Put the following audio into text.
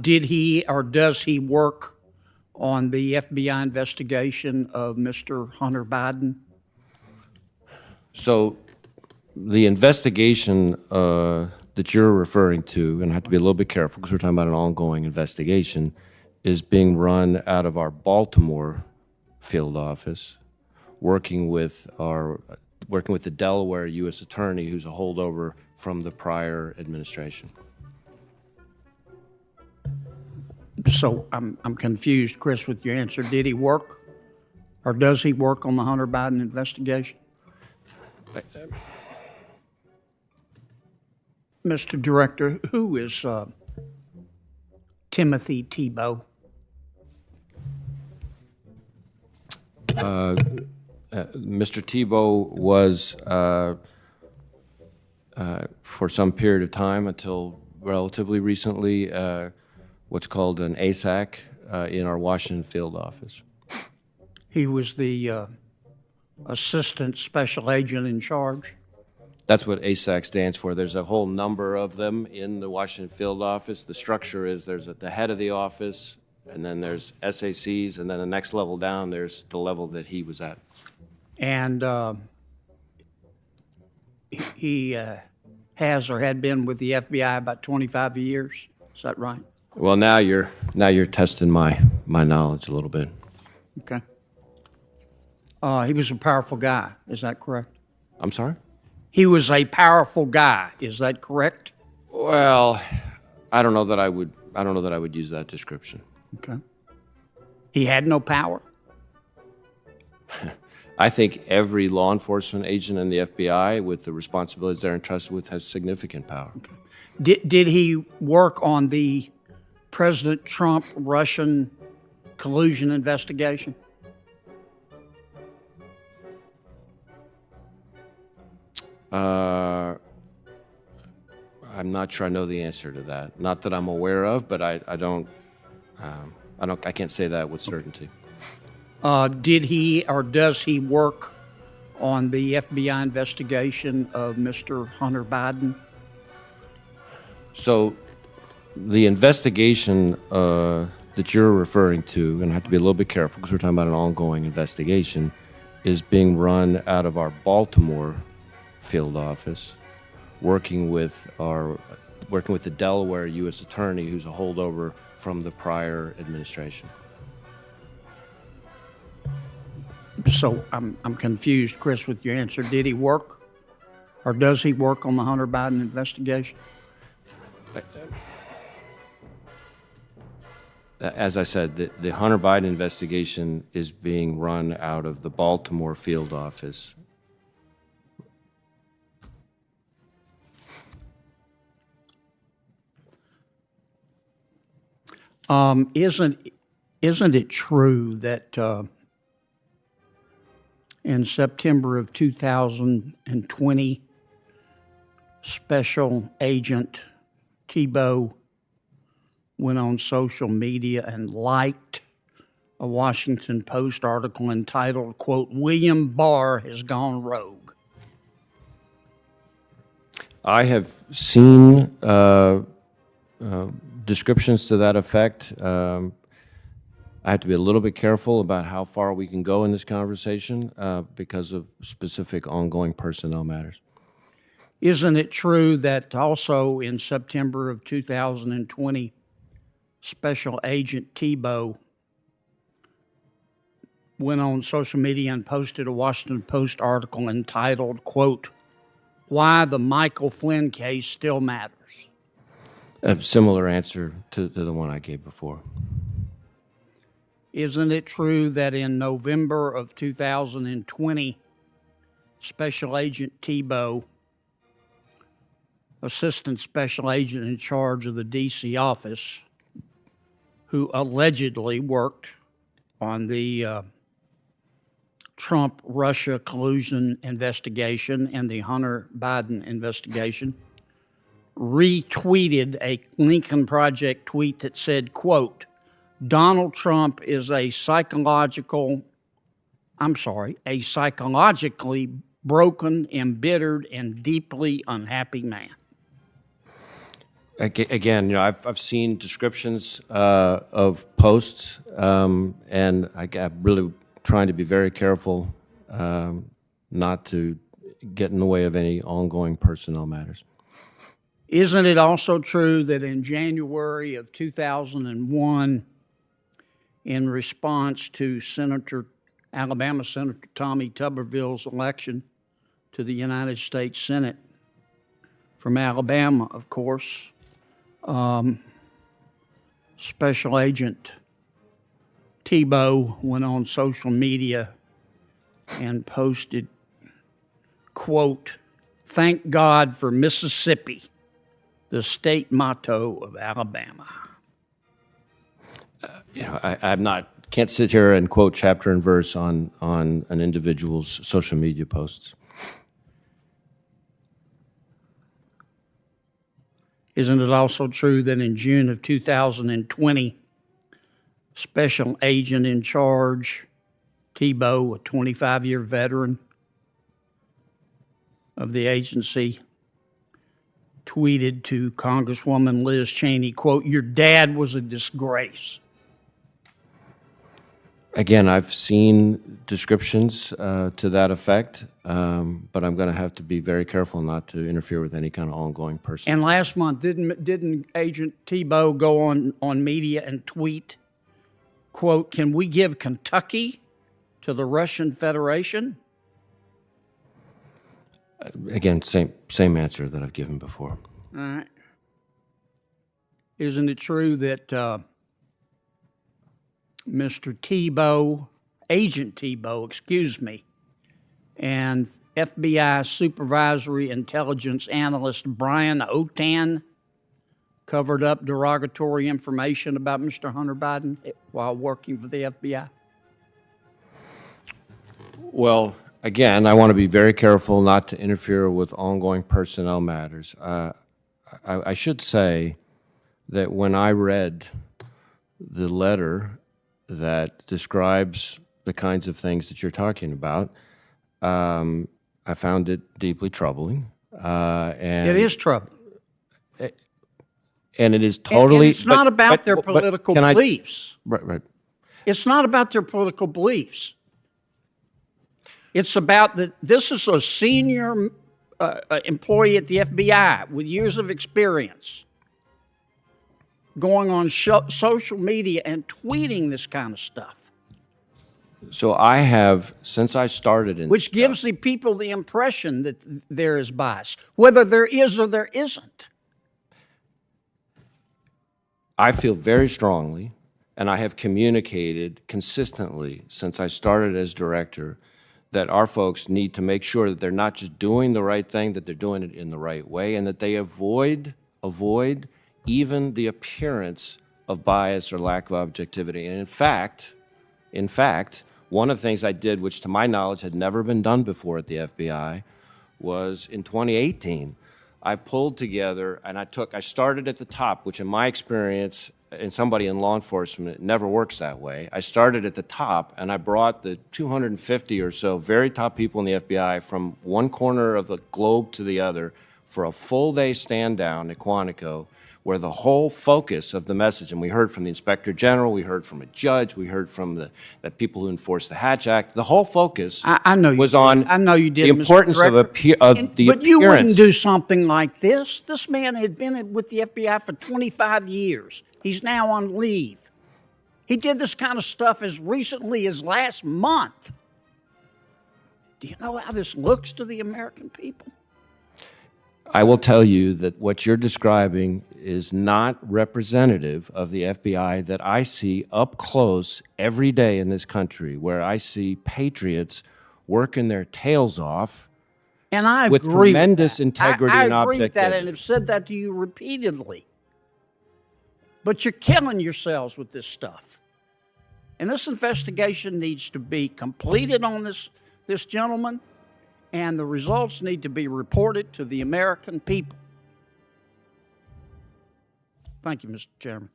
Did he or does he work on the FBI investigation of Mr. Hunter Biden? So the investigation that you're referring to, and I have to be a little bit careful because we're talking about an ongoing investigation, is being run out of our Baltimore field office, working with the Delaware U.S. Attorney, who's a holdover from the prior administration. So I'm confused, Chris, with your answer. Did he work or does he work on the Hunter Biden investigation? Mr. Director, who is Timothy Tebow? Mr. Tebow was, for some period of time until relatively recently, what's called an ASAC in our Washington field office. He was the assistant special agent in charge. That's what ASAC stands for. There's a whole number of them in the Washington field office. The structure is there's at the head of the office, and then there's SACs, and then the next level down, there's the level that he was at. And he has or had been with the FBI about 25 years. Is that right? Well, now you're testing my knowledge a little bit. Okay. He was a powerful guy. Is that correct? I'm sorry? He was a powerful guy. Is that correct? Well, I don't know that I would use that description. Okay. He had no power? I think every law enforcement agent in the FBI with the responsibilities they're entrusted with has significant power. Okay. Did he work on the President Trump Russian collusion investigation? I'm not sure I know the answer to that. Not that I'm aware of, but I can't say that with certainty. Did he or does he work on the FBI investigation of Mr. Hunter Biden? So the investigation that you're referring to, and I have to be a little bit careful because we're talking about an ongoing investigation, is being run out of our Baltimore field office, working with the Delaware U.S. Attorney, who's a holdover from the prior administration. So I'm confused, Chris, with your answer. Did he work or does he work on the Hunter Biden investigation? As I said, the Hunter Biden investigation is being run out of the Baltimore field office. Isn't it true that in September of 2020, Special Agent Tebow went on social media and liked a Washington Post article entitled, quote, "William Barr has gone rogue"? I have seen descriptions to that effect. I have to be a little bit careful about how far we can go in this conversation because of specific ongoing personnel matters. Isn't it true that also in September of 2020, Special Agent Tebow went on social media and posted a Washington Post article entitled, quote, "Why the Michael Flynn case still matters"? A similar answer to the one I gave before. Isn't it true that in November of 2020, Special Agent Tebow, Assistant Special Agent in charge of the D.C. office, who allegedly worked on the Trump-Russia collusion investigation and the Hunter Biden investigation, retweeted a Lincoln Project tweet that said, quote, "Donald Trump is a psychologically broken, embittered, and deeply unhappy man"? Again, I've seen descriptions of posts, and I'm really trying to be very careful not to get in the way of any ongoing personnel matters. Isn't it also true that in January of 2001, in response to Alabama Senator Tommy Tuberville's election to the United States Senate from Alabama, of course, Special Agent Tebow went on social media and posted, quote, "Thank God for Mississippi, the state motto of Alabama." I can't sit here and quote chapter and verse on an individual's social media posts. Isn't it also true that in June of 2020, Special Agent in Charge Tebow, a 25-year veteran of the agency, tweeted to Congresswoman Liz Cheney, quote, "Your dad was a disgrace"? Again, I've seen descriptions to that effect, but I'm going to have to be very careful not to interfere with any kind of ongoing person. And last month, didn't Agent Tebow go on media and tweet, quote, "Can we give Kentucky to the Russian Federation"? Again, same answer that I've given before. All right. Isn't it true that Mr. Tebow, Agent Tebow, excuse me, and FBI Supervisory Intelligence Analyst Brian Otan covered up derogatory information about Mr. Hunter Biden while working for the FBI? Well, again, I want to be very careful not to interfere with ongoing personnel matters. I should say that when I read the letter that describes the kinds of things that you're talking about, I found it deeply troubling. And it is troubling. And it is totally... And it's not about their political beliefs. Right. It's not about their political beliefs. It's about that this is a senior employee at the FBI with years of experience going on social media and tweeting this kind of stuff. So I have, since I started in... Which gives the people the impression that there is bias, whether there is or there isn't. I feel very strongly, and I have communicated consistently since I started as director, that our folks need to make sure that they're not just doing the right thing, that they're doing it in the right way, and that they avoid even the appearance of bias or lack of objectivity. And in fact, one of the things I did, which to my knowledge had never been done before at the FBI, was in 2018, I pulled together and I started at the top, which in my experience, and somebody in law enforcement, it never works that way. I started at the top and I brought the 250 or so very top people in the FBI from one corner of the globe to the other for a full day stand down at Quantico, where the whole focus of the message, and we heard from the Inspector General, we heard from a judge, we heard from the people who enforced the Hatch Act, the whole focus was on the importance of the appearance. But you wouldn't do something like this. This man had been with the FBI for 25 years. He's now on leave. He did this kind of stuff as recently as last month. Do you know how this looks to the American people? I will tell you that what you're describing is not representative of the FBI that I see up close every day in this country, where I see patriots working their tails off and I with agree tremendous with integrity and objectivity. I agree with that and have said that to you repeatedly. But you're killing yourselves with this stuff. And this investigation needs to be completed on this gentleman, and the results need to be reported to the American people. Thank you, Mr. Chairman.